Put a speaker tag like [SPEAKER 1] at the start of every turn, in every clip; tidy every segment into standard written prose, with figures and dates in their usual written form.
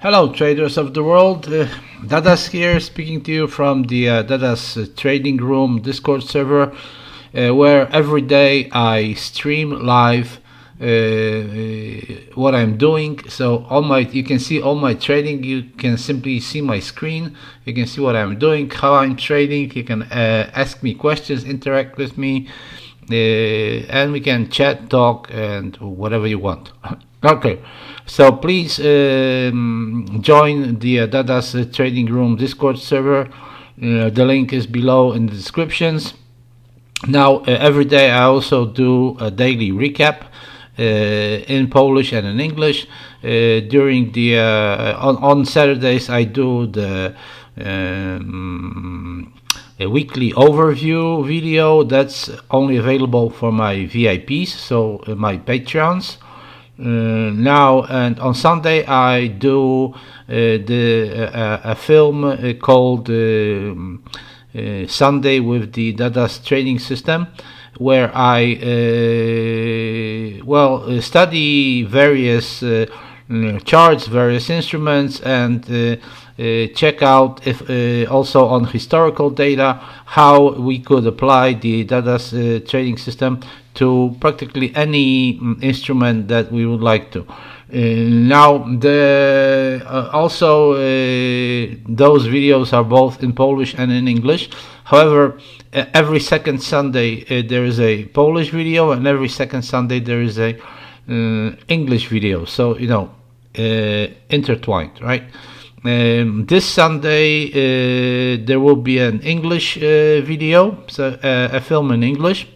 [SPEAKER 1] Hello, traders of the world. Dadas here, speaking to you from the Dadas Trading Room Discord server, where every day I stream live what I'm doing. So you can see all my trading. You can simply see my screen. You can see what I'm doing, how I'm trading. You can ask me questions, interact with me, and we can chat, talk, and whatever you want. Okay, so please join the Dadas Trading Room Discord server. The link is below in the descriptions. Now, every day I also do a daily recap in Polish and in English. During the on Saturdays I do the a weekly overview video that's only available for my VIPs, so my Patreons. Now and on Sunday I do a film called Sunday with the Dadas Trading System, where I study various charts, various instruments, and check out if also on historical data how we could apply the Dadas trading system to practically any instrument that we would like to. Now, those videos are both in Polish and in English. However, every second Sunday there is a Polish video, and every second Sunday there is a English video. So intertwined, right? This Sunday there will be an English video, so a film in English,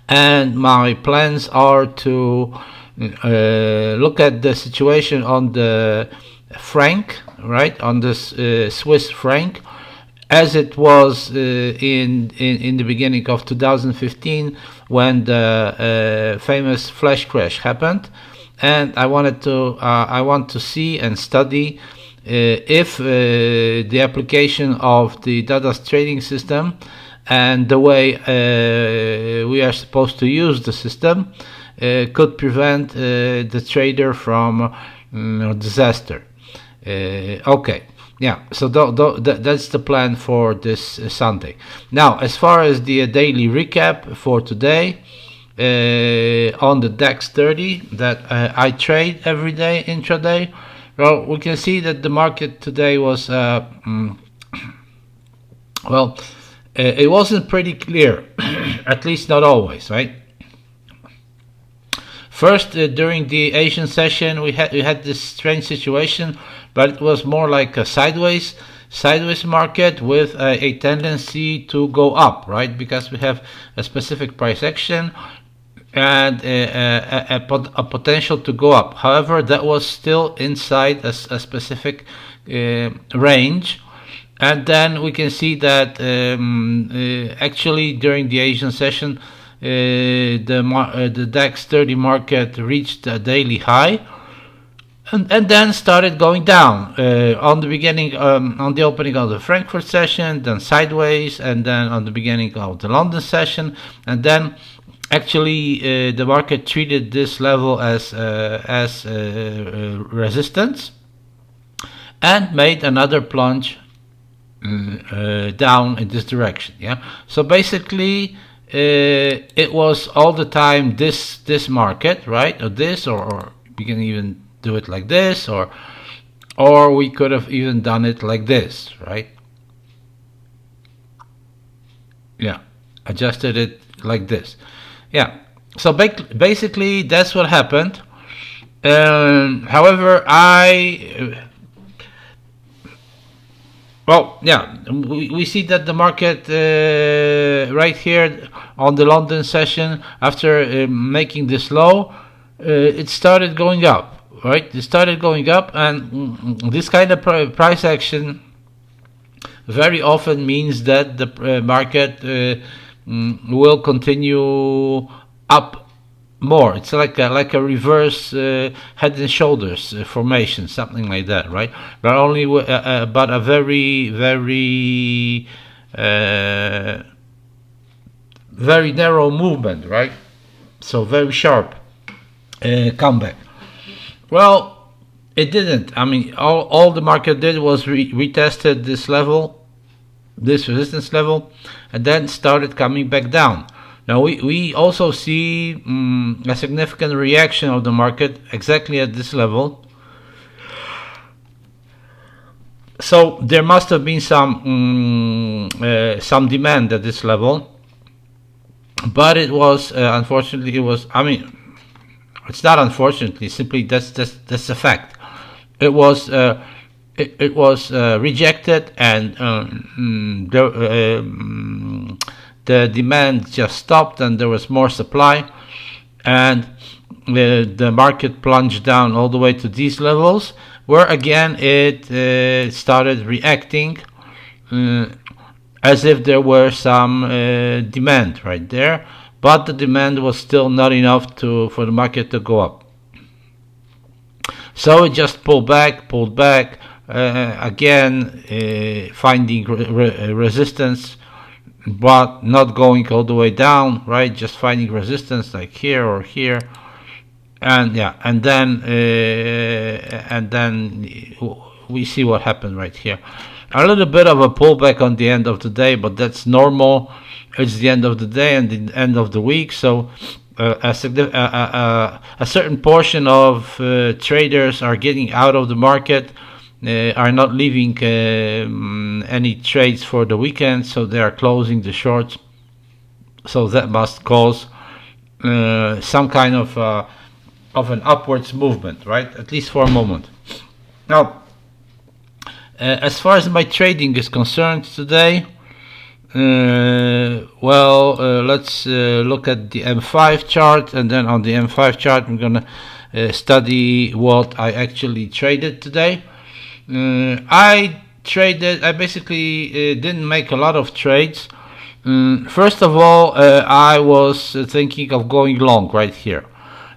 [SPEAKER 1] and my plans are to look at the situation on the franc, right, on this Swiss franc, as it was in the beginning of 2015 when the famous flash crash happened. And I want to see and study if the application of the Dadas trading system and the way we are supposed to use the system could prevent the trader from disaster. Okay, yeah. So that's the plan for this Sunday. Now, as far as the daily recap for today. On the DAX 30 that I trade every day intraday, well, we can see that the market today was it wasn't pretty clear, at least not always, right? First, during the Asian session, we had this strange situation, but it was more like a sideways market with a tendency to go up, right? Because we have a specific price action and a potential to go up. However, that was still inside a specific range. And then we can see that actually during the Asian session, the DAX 30 market reached a daily high, and then started going down on the opening of the Frankfurt session, then sideways, and then on the beginning of the London session, and then actually the market treated this level as resistance and made another plunge down in this direction. Yeah, so basically it was all the time this market, right, or this, or we can even do it like this, or we could have even done it like this, right? Yeah, adjusted it like this. Yeah, so basically that's what happened. However, we see that the market right here on the London session, after making this low, it started going up, right? It started going up, and this kind of price action very often means that the market will continue up more. It's like a reverse head and shoulders formation, something like that, right? But only but a very very narrow movement, right? So very sharp comeback. Well, It didn't. I mean, all the market did was retested this level, this resistance level, and then started coming back down. Now we also see a significant reaction of the market exactly at this level. So there must have been some demand at this level, but it was unfortunately, it was, I mean, it's not unfortunately, simply that's a fact. It was rejected, and the demand just stopped, and there was more supply, and the market plunged down all the way to these levels, where again it started reacting as if there were some demand right there, but the demand was still not enough for the market to go up. So it just pulled back, again finding resistance, but not going all the way down, right? Just finding resistance like here or here, and yeah, and then we see what happened right here. A little bit of a pullback on the end of the day, but that's normal. It's the end of the day and the end of the week, so a certain portion of traders are getting out of the market, are not leaving any trades for the weekend, so they are closing the shorts. So that must cause some kind of an upwards movement, right? At least for a moment. Now, as far as my trading is concerned today, let's look at the M5 chart, and then on the M5 chart I'm gonna study what I actually traded today. I basically didn't make a lot of trades. First of all, I was thinking of going long right here.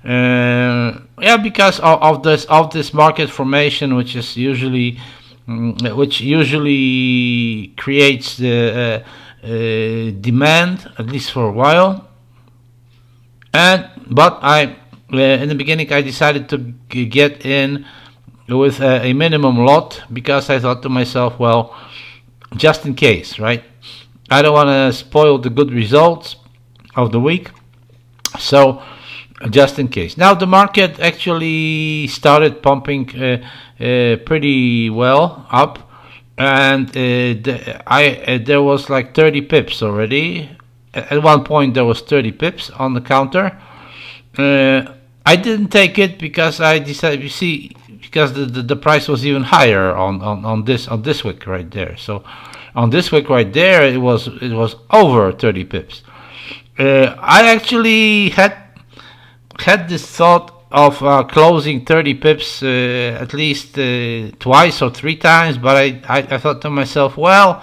[SPEAKER 1] Because of this market formation, which usually creates the demand, at least for a while. But in the beginning I decided to get in with a minimum lot, because I thought to myself, well, just in case, right? I don't want to spoil the good results of the week, so just in case. Now the market actually started pumping pretty well up, and there was like 30 pips already. At one point there was 30 pips on the counter. I didn't take it because I decided, you see, because the price was even higher on this wick right there. So on this wick right there, it was over 30 pips. I actually had this thought of closing 30 pips at least twice or three times, but I thought to myself, well,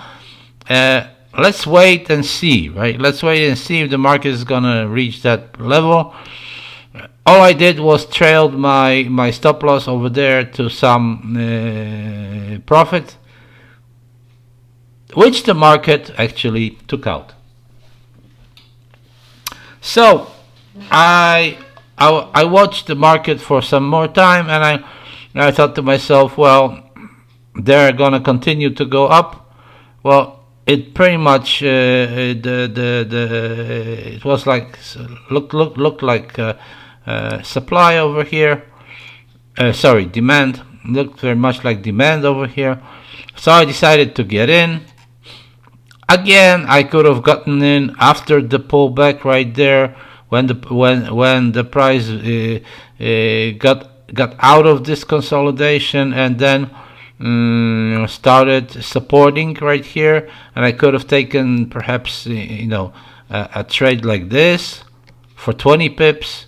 [SPEAKER 1] let's wait and see, right? Let's wait and see if the market is gonna reach that level. All I did was trailed my stop loss over there to some profit, which the market actually took out. So I watched the market for some more time, and I thought to myself, well, they're gonna continue to go up. Well, it pretty much it was like looked like supply over here. Demand looked very much like demand over here. So I decided to get in. Again, I could have gotten in after the pullback right there, when the price got out of this consolidation, and then started supporting right here, and I could have taken perhaps a trade like this for 20 pips.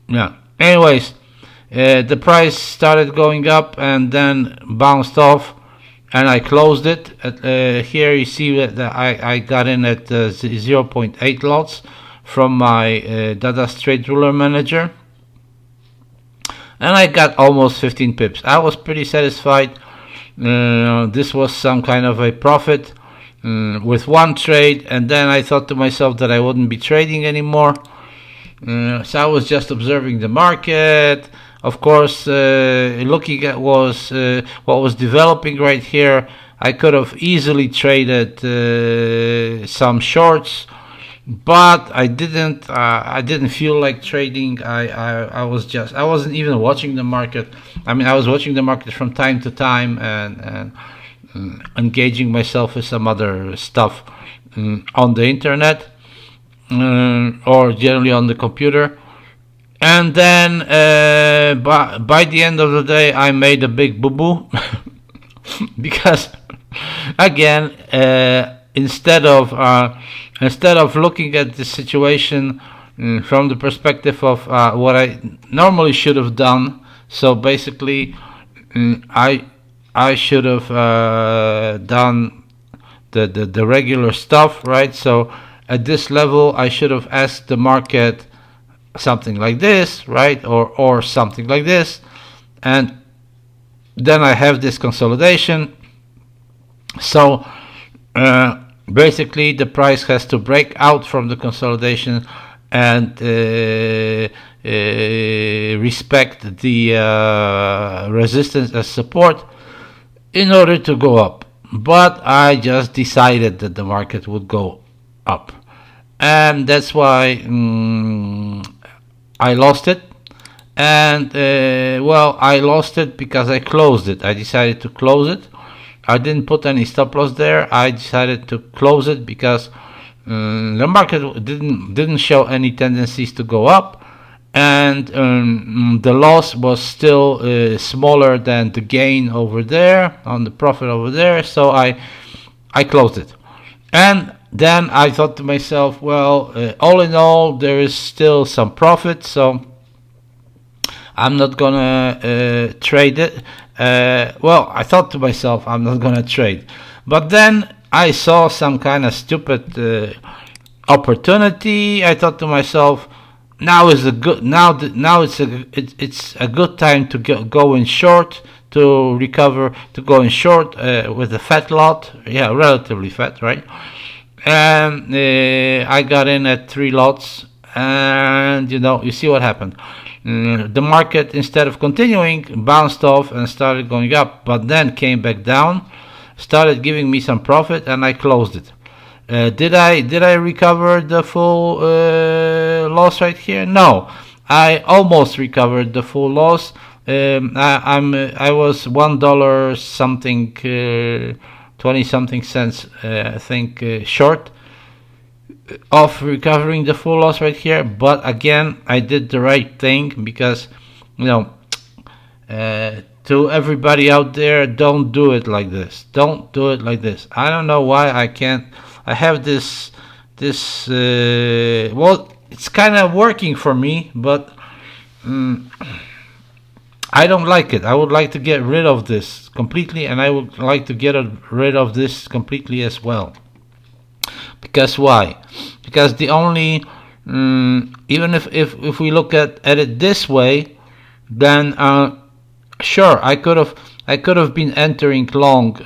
[SPEAKER 1] Yeah. Anyways, the price started going up and then bounced off, and I closed it. Here you see that I got in at 0.8 lots from my Dadas Trade Ruler Manager, and I got almost 15 pips. I was pretty satisfied. This was some kind of a profit with one trade, and then I thought to myself that I wouldn't be trading anymore. So I was just observing the market. Of course, looking at what was developing right here. I could have easily traded some shorts, but I didn't. I didn't feel like trading. I wasn't even watching the market. I mean, I was watching the market from time to time and engaging myself with some other stuff on the internet or generally on the computer. And then by the end of the day, I made a big boo boo because again, instead of looking at the situation from the perspective of what I normally should have done, so basically, I should have done the regular stuff, right? So at this level, I should have asked the market something like this, right, or something like this, and then I have this consolidation. So basically, the price has to break out from the consolidation and respect the resistance as support in order to go up. But I just decided that the market would go up, and that's why I lost it. And I lost it because I closed it. I decided to close it. I didn't put any stop loss there. I decided to close it because the market didn't show any tendencies to go up, and the loss was still smaller than the gain over there on the profit over there. So I closed it, and then I thought to myself, well, all in all, there is still some profit, so I'm not gonna trade it. I thought to myself, I'm not gonna trade, but then I saw some kind of stupid opportunity. I thought to myself, now is a good it's a good time to go in short, to recover, to go in short with a fat lot, relatively fat, right? And I got in at 3 lots, and you see what happened. The market, instead of continuing, bounced off and started going up, but then came back down, started giving me some profit, and I closed it. Did I recover the full loss right here? No, I almost recovered the full loss. I was $1 something, 20 something cents, I think, short of recovering the full loss right here. But again, I did the right thing because, to everybody out there, don't do it like this. Don't do it like this. I don't know why I can't. I have this. It's kind of working for me, but I don't like it. I would like to get rid of this completely, and I would like to get rid of this completely as well. Because why? Because the only even if we look at it this way, then sure, I could have been entering long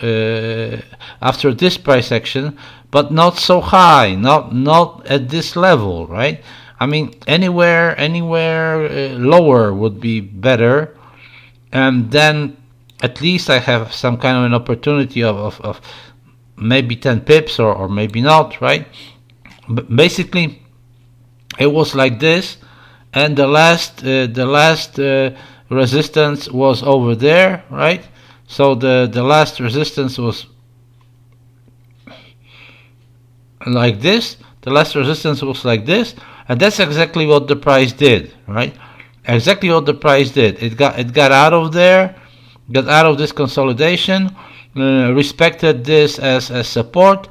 [SPEAKER 1] after this price action, but not so high, not at this level, right? I mean, anywhere lower would be better, and then at least I have some kind of an opportunity of maybe 10 pips or maybe not, right? But basically, it was like this, and the last resistance was over there, right? So the last resistance was like this. The last resistance was like this, and that's exactly what the price did, right? Exactly what the price did. It got out of there, got out of this consolidation, respected this as support,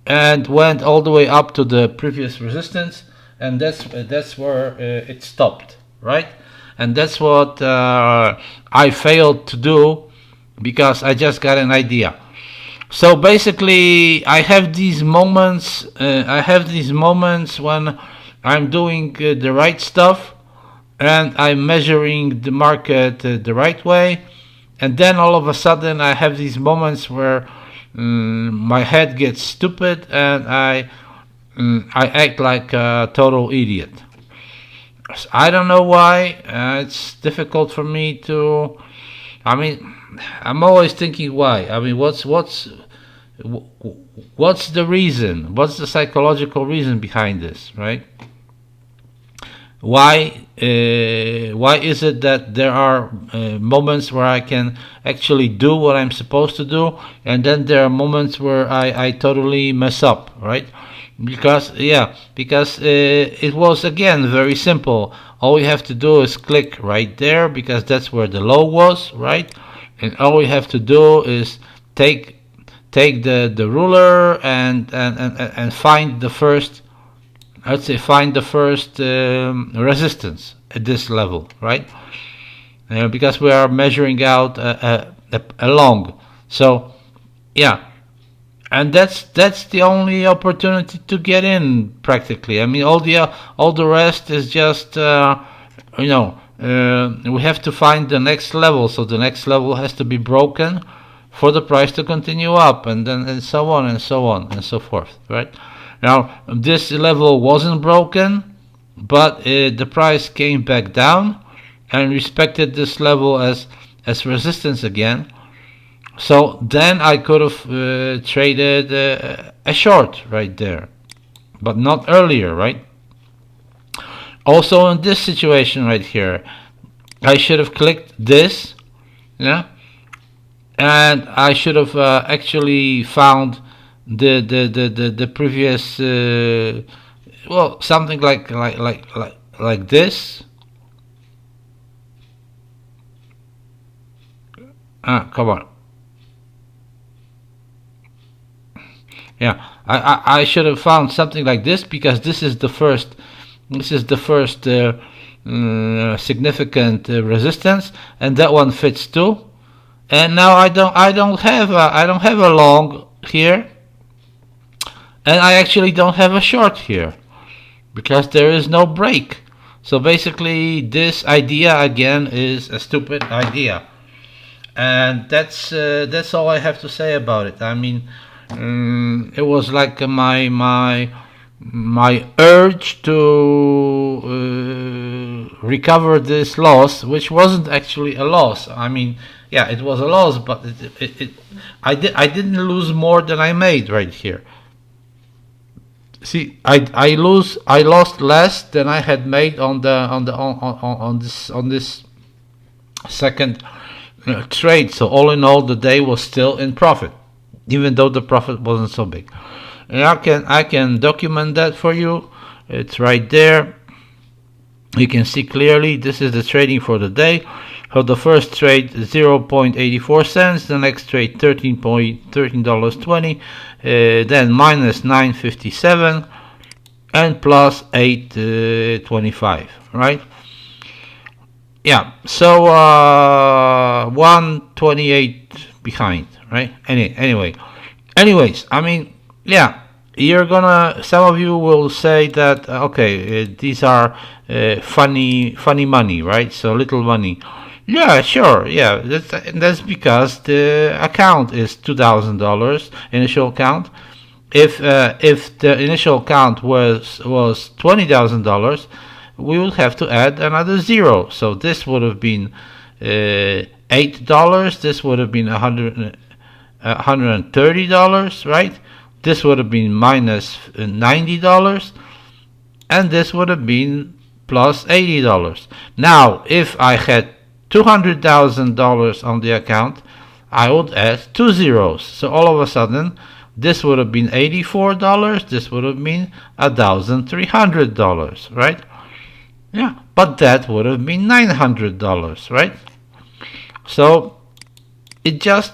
[SPEAKER 1] and went all the way up to the previous resistance, and that's where it stopped, right? And that's what I failed to do because I just got an idea. So basically, I have these moments. When I'm doing the right stuff, and I'm measuring the market the right way, and then all of a sudden I have these moments where my head gets stupid and I act like a total idiot. I don't know why. It's difficult for me to. I mean, I'm always thinking why. I mean, what's the reason? What's the psychological reason behind this, right? Why is it that there are moments where I can actually do what I'm supposed to do, and then there are moments where I totally mess up, right? Because it was again very simple. All you have to do is click right there because that's where the low was, right? And all you have to do is take the ruler and find the first, let's say, find the first resistance at this level, right? Because we are measuring out a long. So yeah, and that's the only opportunity to get in practically. I mean, all the rest is just we have to find the next level. So the next level has to be broken for the price to continue up, and then and so on and so on and so forth, right? Now this level wasn't broken, but the price came back down and respected this level as resistance again. So then I could have traded a short right there, but not earlier, right? Also in this situation right here, I should have clicked this, yeah, and I should have actually found the previous well, something like this. Come on. Yeah, I should have found something like this because this is the first significant resistance, and that one fits too. And now I don't have a long here, and I actually don't have a short here because there is no break. So basically, this idea again is a stupid idea, and that's all I have to say about it. I mean. It was like my urge to recover this loss, which wasn't actually a loss. I mean, yeah, it was a loss, but I didn't lose more than I made right here. See, I lost less than I had made on this second trade. So all in all, the day was still in profit, even though the profit wasn't so big. And I can document that for you. It's right there. You can see clearly this is the trading for the day. So the first trade 0.84 cents, the next trade $13.20, then minus 9.57 and plus 8.25, right? Yeah, so 128 behind, right? Anyways, I mean, yeah, some of you will say that okay, these are funny money, right? So little money. Yeah, sure, yeah, that's because the account is $2,000 initial account. If the initial account was $20,000, we would have to add another zero. So this would have been $8. This would have been $130, right? This would have been minus $90, and this would have been plus $80. Now, if I had $200,000 on the account, I would add two zeros. So all of a sudden, this would have been $84. This would have been $1,300, right? Yeah, but that would have been $900, right? So it's just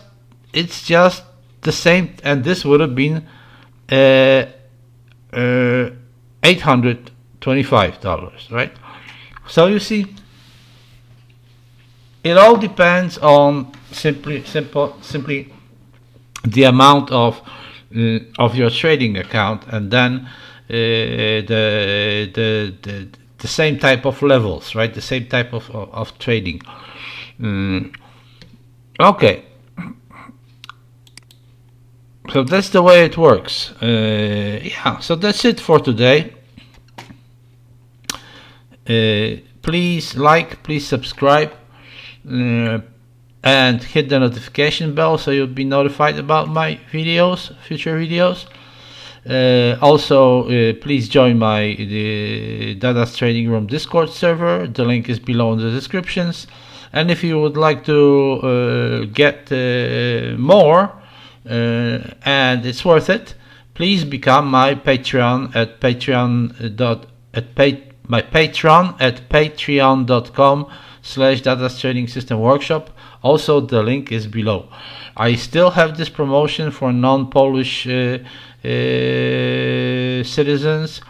[SPEAKER 1] the same, and this would have been $825, right? So you see, it all depends on simply the amount of your trading account, and then the same type of levels, right? The same type of trading. Okay. So that's the way it works. Yeah, so that's it for today. Please like, please subscribe, and hit the notification bell so you'll be notified about my videos, future videos. Also, please join my Dada's Trading Room Discord server. The link is below in the descriptions. And if you would like to get more, and it's worth it, please become my Patreon at patreon.com/Dada's Trading System Workshop. Also, the link is below. I still have this promotion for non-Polish citizens,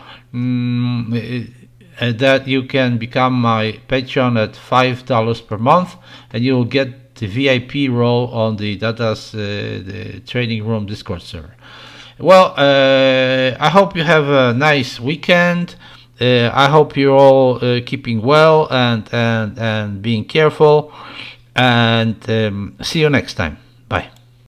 [SPEAKER 1] that you can become my Patreon at $5 per month, and you will get the VIP role on the Dada's the Trading Room Discord server. Well, I hope you have a nice weekend. I hope you're all keeping well and being careful. And see you next time. Bye.